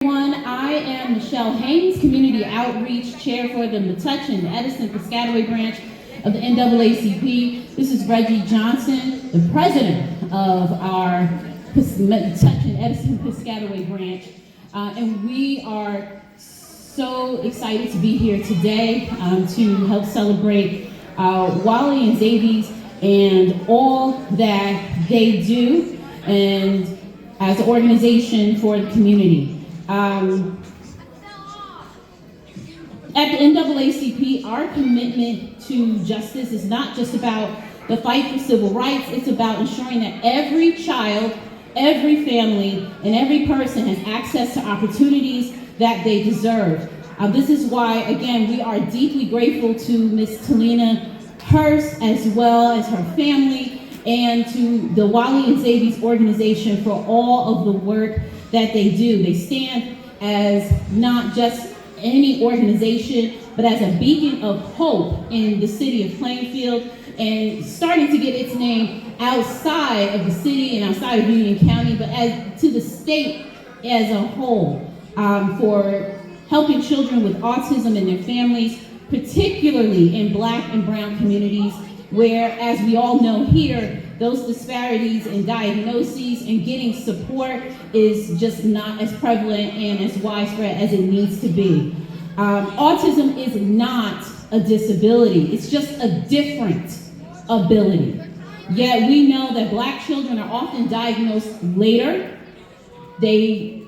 I am Michelle Haynes, Community Outreach Chair for the Metuchen Edison Piscataway branch of the NAACP. This is Reggie Johnson, the president of our Metuchen Edison Piscataway branch. And we are so excited to be here today to help celebrate Wally and Zavies and all that they do and as an organization for the community. At the NAACP, our commitment to justice is not just about the fight for civil rights, it's about ensuring that every child, every family, and every person has access to opportunities that they deserve. This is why, again, we are deeply grateful to Ms. Talina Hurst, as well as her family, and to the Wally and Zavies organization for all of the work that they do. They stand as not just any organization, but as a beacon of hope in the city of Plainfield, and starting to get its name outside of the city and outside of Union County, but as to the state as a whole, for helping children with autism and their families, particularly in Black and brown communities, where, as we all know here, those disparities in diagnoses and getting support is just not as prevalent and as widespread as it needs to be. Autism is not a disability, it's just a different ability. Yet we know that Black children are often diagnosed later. They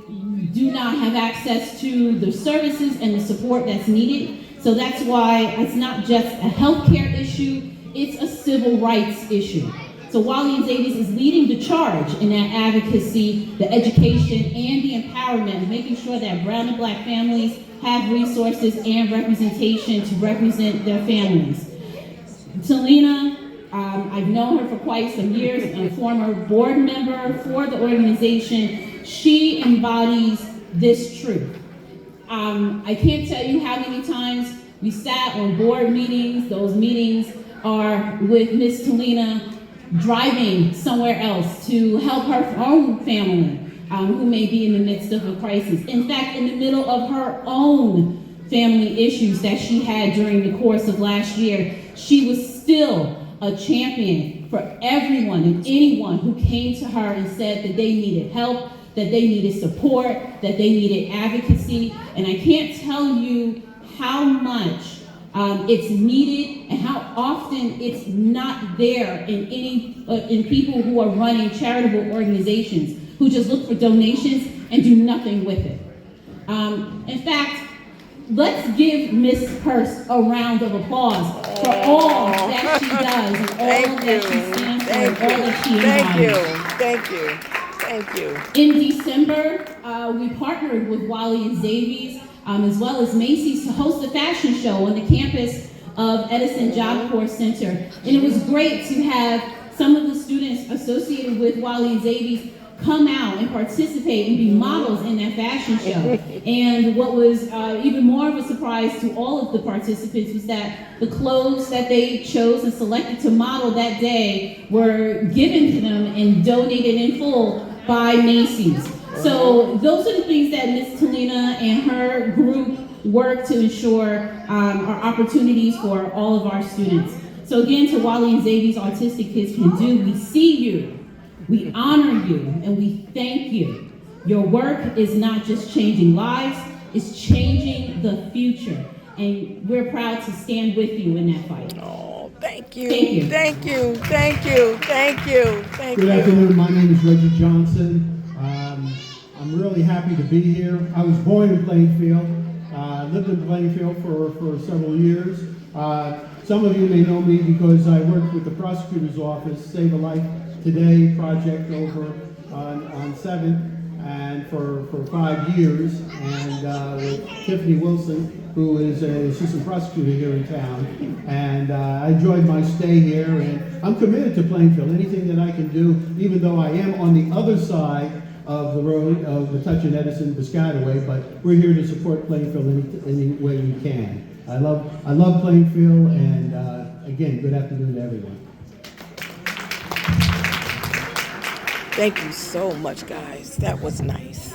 do not have access to the services and the support that's needed. So that's why it's not just a healthcare issue, it's a civil rights issue. So Wally and Zavies is leading the charge in that advocacy, the education, and the empowerment, making sure that brown and Black families have resources and representation to represent their families. Talina, I've known her for quite some years, a former board member for the organization. She embodies this truth. I can't tell you how many times we sat on board meetings. Those meetings are with Miss Talina driving somewhere else to help her own family who may be in the midst of a crisis. In fact, in the middle of her own family issues that she had during the course of last year, she was still a champion for everyone and anyone who came to her and said that they needed help, that they needed support, that they needed advocacy. And I can't tell you how much it's needed and how often it's not there in people who are running charitable organizations who just look for donations and do nothing with it. In fact, let's give Ms. Hurst a round of applause for all that she does and all that she stands for and all that she embodies. Thank you. In December, we partnered with Wally and Zavies, as well as Macy's, to host a fashion show on the campus of Edison Job Corps Center. And it was great to have some of the students associated with Wally and Zavies come out and participate and be models in that fashion show. And what was even more of a surprise to all of the participants was that the clothes that they chose and selected to model that day were given to them and donated in full by Macy's. So those are the things that Ms. Talina and her group work to ensure are opportunities for all of our students. So again, to Wally and Zavies Autistic Kids Can Do, we see you, we honor you, and we thank you. Your work is not just changing lives, it's changing the future. And we're proud to stand with you in that fight. Oh, thank you. Thank you. Good afternoon, my name is Reggie Johnson. I'm really happy to be here. I was born in Plainfield, lived in Plainfield for several years. Some of you may know me because I worked with the prosecutor's office, Save a Life Today project over on 7th, and for 5 years, and with Tiffany Wilson, who is an assistant prosecutor here in town. And I enjoyed my stay here, and I'm committed to Plainfield. Anything that I can do, even though I am on the other side of the road of Metuchen Edison Piscataway, but we're here to support Plainfield any way we can. I love Plainfield, and again, good afternoon to everyone. Thank you so much, guys. That was nice.